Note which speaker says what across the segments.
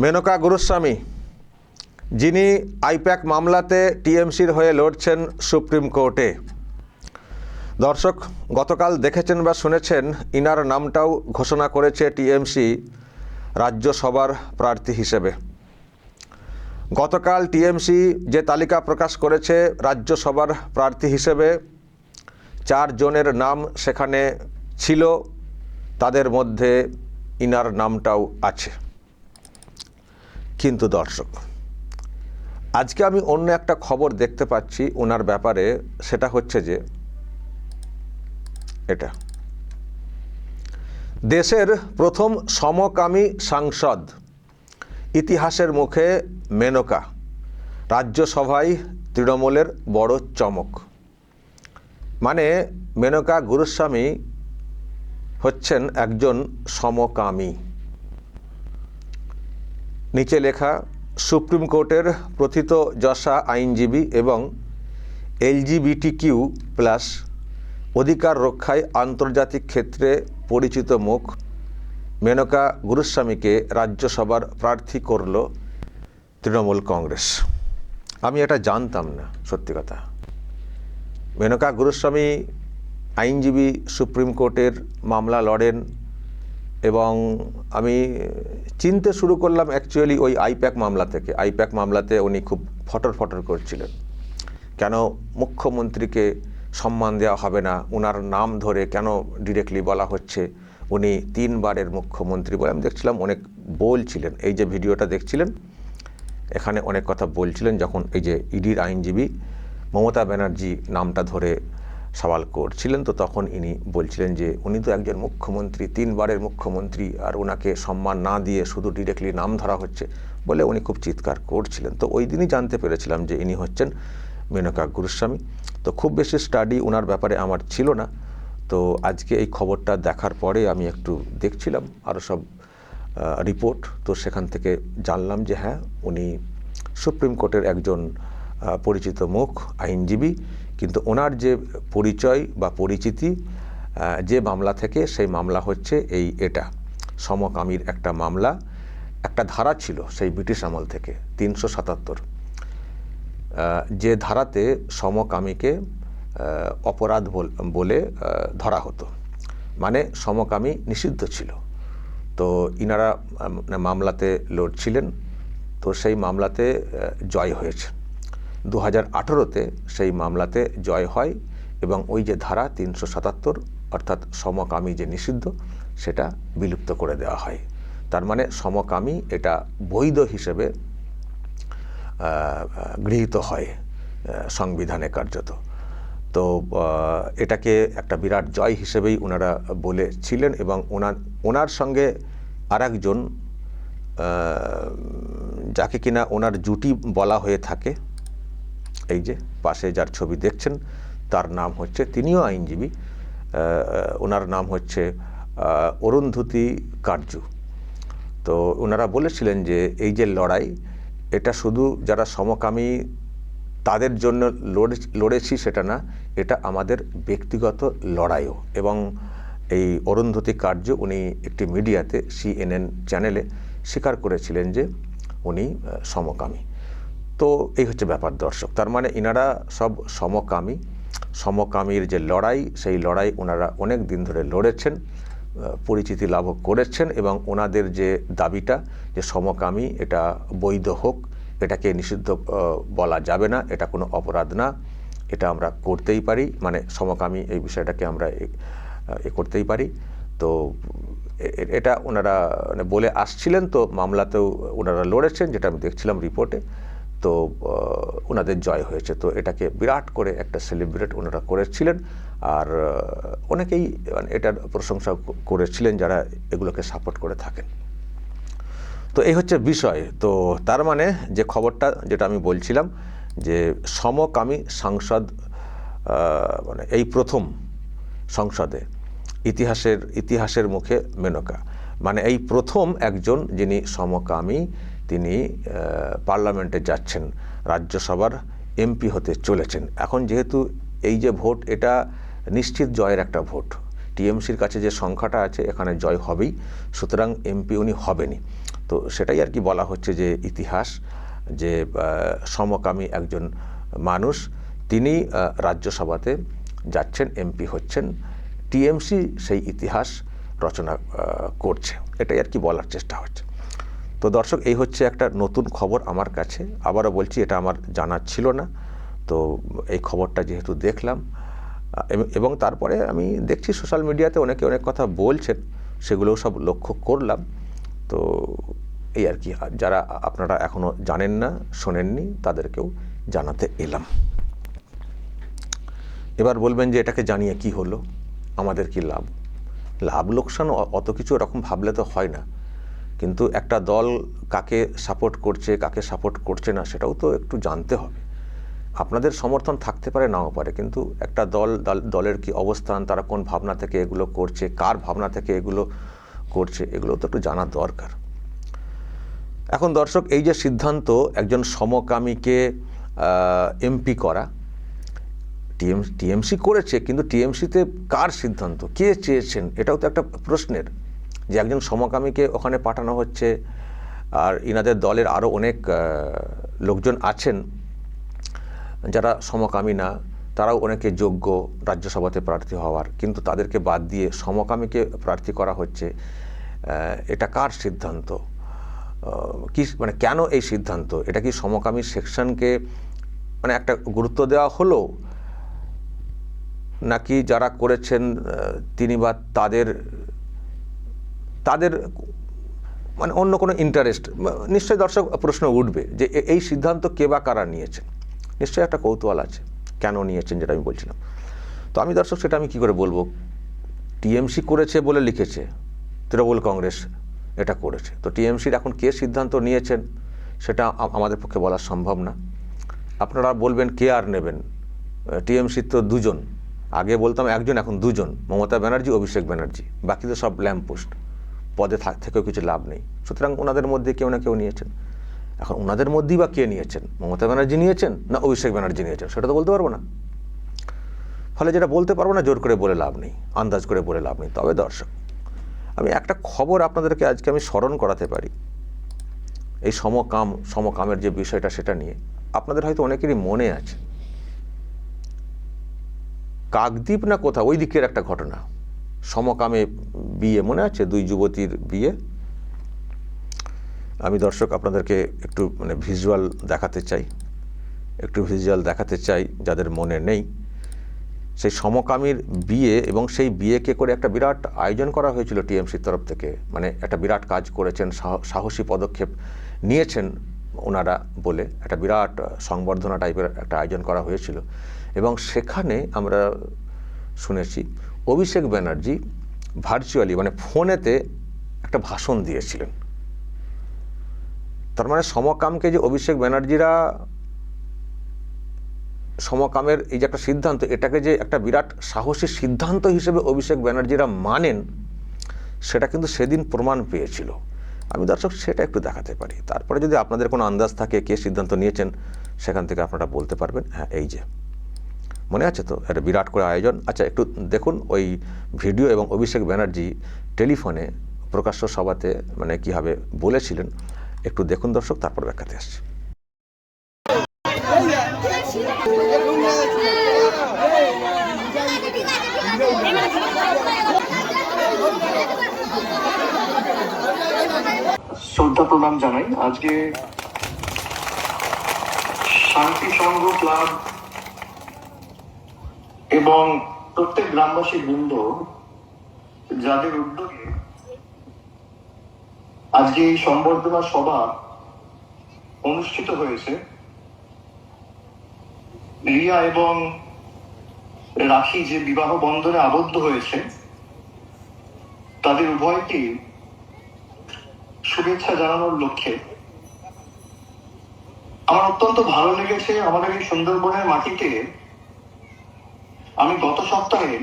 Speaker 1: মেনকা গুরুস্বামী, যিনি আইপ্যাক মামলাতে টিএমসির হয়ে লড়ছেন সুপ্রিম কোর্টে। দর্শক, গতকাল দেখেছেন বা শুনেছেন, ইনার নামটাও ঘোষণা করেছে টিএমসি রাজ্যসভার প্রার্থী হিসেবে। গতকাল টিএমসি যে তালিকা প্রকাশ করেছে রাজ্যসভার প্রার্থী হিসেবে, 4 জনের নাম সেখানে ছিল, তাদের মধ্যে ইনার নামটাও আছে। কিন্তু দর্শক, আজকে আমি অন্য একটা খবর দেখতে পাচ্ছি ওনার ব্যাপারে। সেটা হচ্ছে যে এটা দেশের প্রথম সমকামী সাংসদ, ইতিহাসের মুখে মেনকা, রাজ্যসভায় তৃণমূলের বড় চমক। মানে মেনকা গুরুস্বামী হচ্ছেন একজন সমকামী। নিচে লেখা, সুপ্রিম কোর্টের প্রথিতযশা আইনজীবী এবং LGBTQ+ অধিকার রক্ষায় আন্তর্জাতিক ক্ষেত্রে পরিচিত মুখ মেনকা গুরুস্বামীকে রাজ্যসভার প্রার্থী করল তৃণমূল কংগ্রেস। আমি এটা জানতাম না, সত্যি কথা। মেনকা গুরুস্বামী আইনজীবী, সুপ্রিম কোর্টের মামলা লড়েন, এবং আমি চিনতে শুরু করলাম অ্যাকচুয়ালি ওই আইপ্যাক মামলা থেকে। আইপ্যাক মামলাতে উনি খুব ফটর করছিলেন, কেন মুখ্যমন্ত্রীকে সম্মান দেওয়া হবে না, ওনার নাম ধরে কেন ডিরেক্টলি বলা হচ্ছে, উনি 3 বারের মুখ্যমন্ত্রী বলে আমি দেখছিলাম অনেক বলছিলেন। এই যে ভিডিওটা দেখছিলেন, এখানে অনেক কথা বলছিলেন যখন এই যে ইডির আইনজীবী মমতা ব্যানার্জি নামটা ধরে সওয়াল করছিলেন, তো তখন ইনি বলছিলেন যে উনি তো একজন মুখ্যমন্ত্রী, 3 বারের মুখ্যমন্ত্রী, আর ওনাকে সম্মান না দিয়ে শুধু ডিরেক্টলি নাম ধরা হচ্ছে বলে উনি খুব চিৎকার করছিলেন। তো ওই দিনই জানতে পেরেছিলাম যে ইনি হচ্ছেন মেনকা গুরুস্বামী। তো খুব বেশি স্টাডি ওনার ব্যাপারে আমার ছিল না। তো আজকে এই খবরটা দেখার পরে আমি একটু দেখছিলাম আরও সব রিপোর্ট, তো সেখান থেকে জানলাম যে হ্যাঁ, উনি সুপ্রিম কোর্টের একজন পরিচিত মুখ, আইনজীবী। কিন্তু ওনার যে পরিচয় বা পরিচিতি যে মামলা থেকে, সেই মামলা হচ্ছে এটা সমকামীর একটা মামলা। একটা ধারা ছিল সেই ব্রিটিশ আমল থেকে, 377, যে ধারাতে সমকামীকে অপরাধ বলে ধরা হতো, মানে সমকামী নিষিদ্ধ ছিল। তো ইনারা মামলাতে লড়ছিলেন, তো সেই মামলাতে জয় হয়েছে। 2018-তে সেই মামলাতে জয় হয়, এবং ওই যে ধারা 377, অর্থাৎ সমকামী যে নিষিদ্ধ, সেটা বিলুপ্ত করে দেওয়া হয়। তার মানে সমকামী এটা বৈধ হিসেবে গৃহীত হয় সংবিধানে কার্যত। তো এটাকে একটা বিরাট জয় হিসেবেই ওনারা বলেছিলেন, এবং ওনার সঙ্গে আরেকজন, যাকে কিনা ওনার জুটি বলা হয়ে থাকে, এই যে পাশে যার ছবি দেখছেন, তার নাম হচ্ছে, তিনিও আইনজীবী, ওনার নাম হচ্ছে অরুন্ধতী কার্জু। তো ওনারা বলেছিলেন যে এই যে লড়াই, এটা শুধু যারা সমকামী তাদের জন্য লড়েছি সেটা না, এটা আমাদের ব্যক্তিগত লড়াইও। এবং এই অরুন্ধতী কার্জু, উনি একটি মিডিয়াতে, CNN চ্যানেলে স্বীকার করেছিলেন যে উনি সমকামী। তো এই হচ্ছে ব্যাপার দর্শক। তার মানে ইনারা সব সমকামীর যে লড়াই, সেই লড়াই ওনারা অনেক দিন ধরে লড়েছেন, পরিচিতি লাভ করেছেন, এবং ওনাদের যে দাবিটা যে সমকামী এটা বৈধ হোক, এটাকে নিষিদ্ধ বলা যাবে না, এটা কোনো অপরাধ না, এটা আমরা করতেই পারি, মানে সমকামী এই বিষয়টাকে আমরা করতেই পারি। তো এটা ওনারা বলে আসছিলেন। তো মামলাতেও ওনারা লড়েছেন, যেটা আমি দেখছিলাম রিপোর্টে। তো ওনাদের জয় হয়েছে। তো এটাকে বিরাট করে একটা সেলিব্রেট ওনারা করেছিলেন, আর অনেকেই এটার প্রশংসা করেছিলেন যারা এগুলোকে সাপোর্ট করে থাকেন। তো এই হচ্ছে বিষয়। তো তার মানে যে খবরটা যেটা আমি বলছিলাম, যে সমকামী সাংসদ, মানে এই প্রথম সংসদে ইতিহাসের মুখে মেনকা, মানে এই প্রথম একজন যিনি সমকামী, তিনি পার্লামেন্টে যাচ্ছেন, রাজ্যসভার MP হতে চলেছেন। এখন যেহেতু এই যে ভোট, এটা নিশ্চিত জয়ের একটা ভোট, টিএমসির কাছে যে সংখ্যাটা আছে এখানে জয় হবেই, সুতরাং MP উনি হবেনই। তো সেটাই আর কি বলা হচ্ছে যে ইতিহাস, যে সমকামী একজন মানুষ তিনি রাজ্যসভাতে যাচ্ছেন, এমপি হচ্ছেন, টিএমসি সেই ইতিহাস রচনা করছে, এটাই আর কি বলার চেষ্টা হচ্ছে। তো দর্শক, এই হচ্ছে একটা নতুন খবর আমার কাছে, আবারও বলছি এটা আমার জানা ছিল না। তো এই খবরটা যেহেতু দেখলাম এবং তারপরে আমি দেখছি সোশ্যাল মিডিয়াতে অনেকে অনেক কথা বলছেন, সেগুলোও সব লক্ষ্য করলাম। তো এই আর কি, যারা আপনারা এখনও জানেন না, শোনেননি, তাদেরকেও জানাতে এলাম। এবার বলবেন যে এটাকে জানিয়ে কি হলো, আমাদের কি লাভ? লাভ লোকসান অত কিছু এরকম ভাবলে তো হয় না, কিন্তু একটা দল কাকে সাপোর্ট করছে, কাকে সাপোর্ট করছে না, সেটাও তো একটু জানতে হবে। আপনাদের সমর্থন থাকতে পারে, নাও পারে, কিন্তু একটা দলের কি অবস্থান, তারা কোন ভাবনা থেকে এগুলো করছে, কার ভাবনা থেকে এগুলো করছে, এগুলো তো একটু জানা দরকার। এখন দর্শক, এই যে সিদ্ধান্ত একজন সমকামীকে এমপি করা, টিএমসি করেছে, কিন্তু টিএমসিতে কার সিদ্ধান্ত, কে চেয়েছেন, এটাও তো একটা প্রশ্নের, যে একজন সমকামীকে ওখানে পাঠানো হচ্ছে। আর ইনাদের দলের আরও অনেক লোকজন আছেন যারা সমকামী না, তারাও অনেকে যোগ্য রাজ্যসভাতে প্রার্থী হওয়ার, কিন্তু তাদেরকে বাদ দিয়ে সমকামীকে প্রার্থী করা হচ্ছে। এটা কার সিদ্ধান্ত, কি মানে কেন এই সিদ্ধান্ত? এটা কি সমকামী সেকশনকে মানে একটা গুরুত্ব দেওয়া হলো, নাকি যারা করেছেন তিনি বা তাদের মানে অন্য কোনো ইন্টারেস্ট? নিশ্চয়ই দর্শক প্রশ্ন উঠবে যে এই সিদ্ধান্ত কে বা কারা নিয়েছেন, নিশ্চয়ই একটা কৌতূহল আছে কেন নিয়েছেন, যেটা আমি বলছিলাম। তো আমি দর্শক সেটা আমি কী করে বলবো? টিএমসি করেছে বলে লিখেছে, তৃণমূল কংগ্রেস এটা করেছে, তো টিএমসির এখন কে সিদ্ধান্ত নিয়েছেন সেটা আমাদের পক্ষে বলা সম্ভব না। আপনারা বলবেন কে আর নেবেন, টিএমসির তো দুজন, আগে বলতাম একজন, এখন দুজন, মমতা ব্যানার্জি, অভিষেক ব্যানার্জি, বাকি তো সব ল্যাম্পপোস্ট, পদে থেকেও কিছু লাভ নেই। সুতরাং ওনাদের মধ্যে কেউ না কেউ নিয়েছেন। এখন ওনাদের মধ্যেই বা কে নিয়েছেন, মমতা ব্যানার্জি নিয়েছেন না অভিষেক ব্যানার্জি নিয়েছেন, সেটা তো বলতে পারবো না। ফলে যেটা বলতে পারবো না, জোর করে বলে লাভ নেই, আন্দাজ করে বলে লাভ নেই। তবে দর্শক, আমি একটা খবর আপনাদেরকে আজকে আমি স্মরণ করাতে পারি, এই সমকামের যে বিষয়টা, সেটা নিয়ে আপনাদের হয়তো অনেকেরই মনে আছে, কাকদ্বীপ না কোথাও ওই দিকের একটা ঘটনা, সমকামে বিয়ে, মনে আছে? দুই যুবতীর বিয়ে। আমি দর্শক আপনাদেরকে একটু মানে ভিজুয়াল দেখাতে চাই, যাদের মনে নেই। সেই সমকামীর বিয়ে, এবং সেই বিয়েকে করে একটা বিরাট আয়োজন করা হয়েছিল টিএমসির তরফ থেকে, মানে একটা বিরাট কাজ করেছেন, সাহসী পদক্ষেপ নিয়েছেন ওনারা বলে একটা বিরাট সংবর্ধনা টাইপের একটা আয়োজন করা হয়েছিল। এবং সেখানে আমরা শুনেছি অভিষেক ব্যানার্জি ভার্চুয়ালি মানে ফোনেতে একটা ভাষণ দিয়েছিলেন। তার মানে সমকামকে যে অভিষেক ব্যানার্জিরা, সমকামের এই যে একটা সিদ্ধান্ত, এটাকে যে একটা বিরাট সাহসী সিদ্ধান্ত হিসেবে অভিষেক ব্যানার্জিরা মানেন, সেটা কিন্তু সেদিন প্রমাণ পেয়েছিল। আমি দর্শক সেটা একটু দেখাতে পারি, তারপরে যদি আপনাদের কোনো আন্দাজ থাকে কে সিদ্ধান্ত নিয়েছেন, সেখান থেকে আপনারা বলতে পারবেন। হ্যাঁ, এই যে মনে আছে তো, একটা বিরাট করে আয়োজন। আচ্ছা, একটু দেখুন ওই ভিডিও, এবং অভিষেক ব্যানার্জি টেলিফোনে প্রকাশ্য সভাতে মানে কীভাবে বলেছিলেন, একটু দেখুন দর্শক, তারপর ব্যাখ্যাতে আসছি।
Speaker 2: শ্রদ্ধা প্রণাম জানাই। আজকে শান্তি সংঘ ক্লাব এবং প্রত্যেক গ্রামবাসী বৃন্দ, যাদের উদ্যোগে আজকে এই সংবর্ধনা সভা অনুষ্ঠিত হয়েছে, রিয়া এবং রাখি যে বিবাহ বন্ধনে আবদ্ধ হয়েছে, তাদের উভয়কে শুভেচ্ছা জানানোর লক্ষ্যে আমার অত্যন্ত ভালো লেগেছে। আমাদের এই সুন্দরবনের মাটিতে আমি গত সপ্তাহে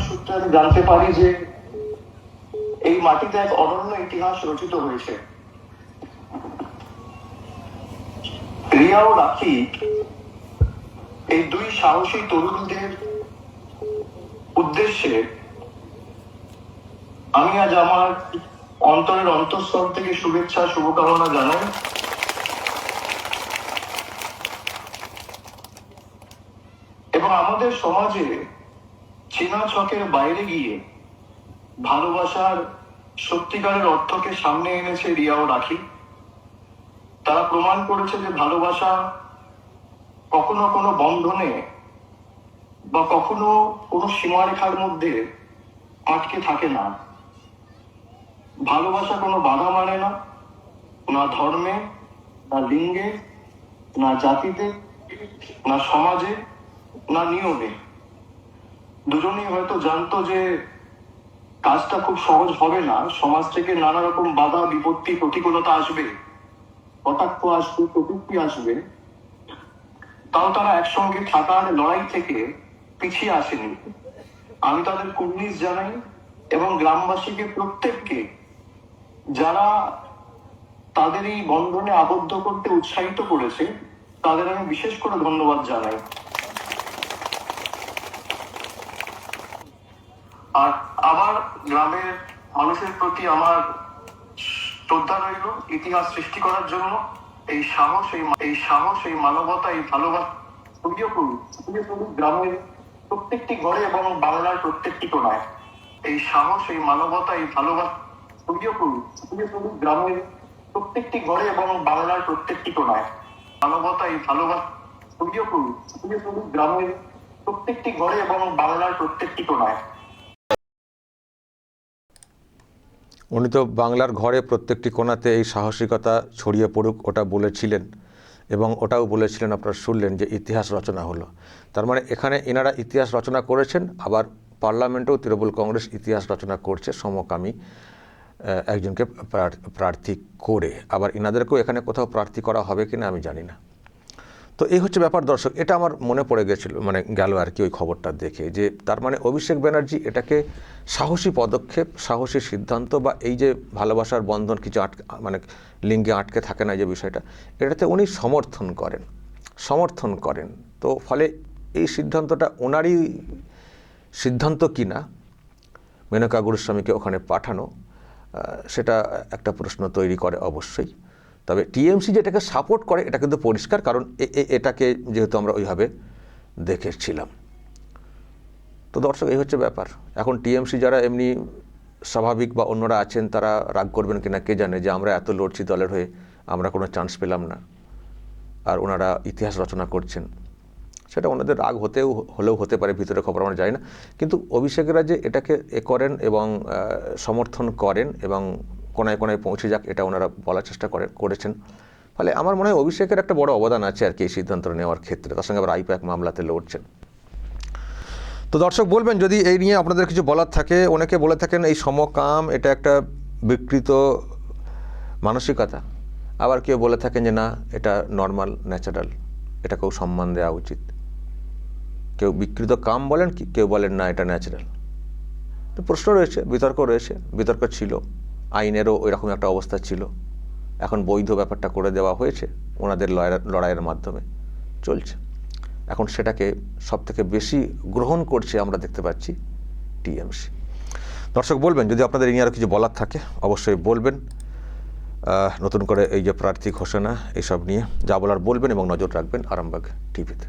Speaker 2: সূত্রে আমি জানতে পারি যে এই মাটিতে এক অনন্য ইতিহাস রচিত হয়েছে। রিয়া ও রাখি এই দুই সাহসী তরুণীদের উদ্দেশ্যে আমি আজ আমার অন্তরের অন্তঃস্থল থেকে শুভেচ্ছা শুভকামনা জানাই। এবং আমাদের সমাজে চেনা ছকের বাইরে গিয়ে ভালোবাসার সত্যিকারের অর্থকে সামনে এনেছে রিয়া ও রাখি। তারা প্রমাণ করেছে যে ভালোবাসা কখনো কোনো বন্ধনে বা কখনো কোনো সীমারেখার মধ্যে আটকে থাকে না। ভালোবাসা কোনো বাধা মানে না, না ধর্মে, না লিঙ্গে, না জাতিতে, না সমাজে, না নিয়মে। দুজনেই হয়তো জানতো যে কাজটা খুব সহজ হবে না, সমাজ থেকে নানা রকম বাধা বিপত্তি প্রতিকূলতা আসবে, কটাক্ষ আসবে, প্রযুক্তি আসবে, তাও তারা একসঙ্গে থাকার লড়াই থেকে পিছিয়ে আসেনি। আমি তাদের কুর্নিশ জানাই এবং গ্রামবাসীকে প্রত্যেককে যারা তাদের এই বন্ধনে আবদ্ধ করতে উৎসাহিত করেছে তাদের আমি বিশেষ করে ধন্যবাদ জানাই। আর আবার গ্রামের মানুষের প্রতি আমার শ্রদ্ধা রইল ইতিহাস সৃষ্টি করার জন্য। এই সাহস, এই মানবতা, এই ভালোবাসা ছড়িয়ে পড়ুক গ্রামের প্রত্যেকটি ঘরে এবং বাংলার প্রত্যেকটি কোণায়। এই সাহস, এই মানবতা, এই ভালোবাসা ছড়িয়ে পড়ুক গ্রামের প্রত্যেকটি ঘরে এবং বাংলার প্রত্যেকটি কোণায়। মানবতা, এই ভালোবাসা ছড়িয়ে পড়ুক গ্রামের প্রত্যেকটি ঘরে এবং বাংলার প্রত্যেকটি কোণায়।
Speaker 1: উনি তো বাংলার ঘরে প্রত্যেকটি কোণাতে এই সাহসিকতা ছড়িয়ে পড়ুক ওটা বলেছিলেন, এবং ওটাও বলেছিলেন আপনারা শুনলেন যে ইতিহাস রচনা হলো। তার মানে এখানে এনারা ইতিহাস রচনা করেছেন, আবার পার্লামেন্টেও তৃণমূল কংগ্রেস ইতিহাস রচনা করছে সমকামী একজনকে প্রার্থী করে। আবার এনাদেরকেও এখানে কোথাও প্রার্থী করা হবে কিনা আমি জানি না। তো এই হচ্ছে ব্যাপার দর্শক, এটা আমার মনে পড়ে গেছিল গেল আর কি ওই খবরটা দেখে, যে তার মানে অভিষেক ব্যানার্জি এটাকে সাহসী পদক্ষেপ, সাহসী সিদ্ধান্ত, বা এই যে ভালোবাসার বন্ধন কিছু লিঙ্গে আটকে থাকে না যে বিষয়টা, এটাতে উনি সমর্থন করেন। তো ফলে এই সিদ্ধান্তটা ওনারই সিদ্ধান্ত কিনা মেনকা গুরুস্বামীকে ওখানে পাঠানো, সেটা একটা প্রশ্ন তৈরি করে অবশ্যই। তবে টিএমসি যেটাকে সাপোর্ট করে এটা কিন্তু পরিষ্কার, কারণ এটাকে যেহেতু আমরা ওইভাবে দেখেছিলাম। তো দর্শক, এই হচ্ছে ব্যাপার। এখন টিএমসি যারা এমনি স্বাভাবিক বা অন্যরা আছেন তারা রাগ করবেন কিনা কে জানে, যে আমরা এত লড়ছি দলের হয়ে, আমরা কোনো চান্স পেলাম না, আর ওনারা ইতিহাস রচনা করছেন। সেটা ওনাদের রাগ হলেও হতে পারে, ভিতরে খবর আমরা জানি না। কিন্তু অভিষেকেরা যে এটাকে করেন এবং সমর্থন করেন এবং কোনায় কোনায় পৌঁছে যাক, এটা ওনারা বলার চেষ্টা করেছেন। ফলে আমার মনে হয় অভিষেকের একটা বড় অবদান আছে আর কি এই সিদ্ধান্ত নেওয়ার ক্ষেত্রে। তার সঙ্গে আবার আইপ্যাক মামলাতে লড়ছেন। তো দর্শক বলবেন যদি এই নিয়ে আপনাদের কিছু বলার থাকে। অনেকে বলে থাকেন এই সমকাম এটা একটা বিকৃত মানসিকতা, আবার কেউ বলে থাকেন যে না, এটা নর্মাল, ন্যাচারাল, এটাকেও সম্মান দেওয়া উচিত। কেউ বিকৃত কাম বলেন, কেউ বলেন না এটা ন্যাচারাল। তো প্রশ্ন রয়েছে, বিতর্ক ছিল, আইনেরও ওইরকম একটা অবস্থা ছিল। এখন বৈধ ব্যাপারটা করে দেওয়া হয়েছে ওনাদের লড়াইয়ের মাধ্যমে, চলছে। এখন সেটাকে সবথেকে বেশি গ্রহণ করছে আমরা দেখতে পাচ্ছি টিএমসি। দর্শক বলবেন যদি আপনাদের এই নিয়ে আরও কিছু বলার থাকে অবশ্যই বলবেন। নতুন করে এই যে প্রার্থী ঘোষণা এইসব নিয়ে যা বলার বলবেন এবং নজর রাখবেন আরামবাগ টিভিতে।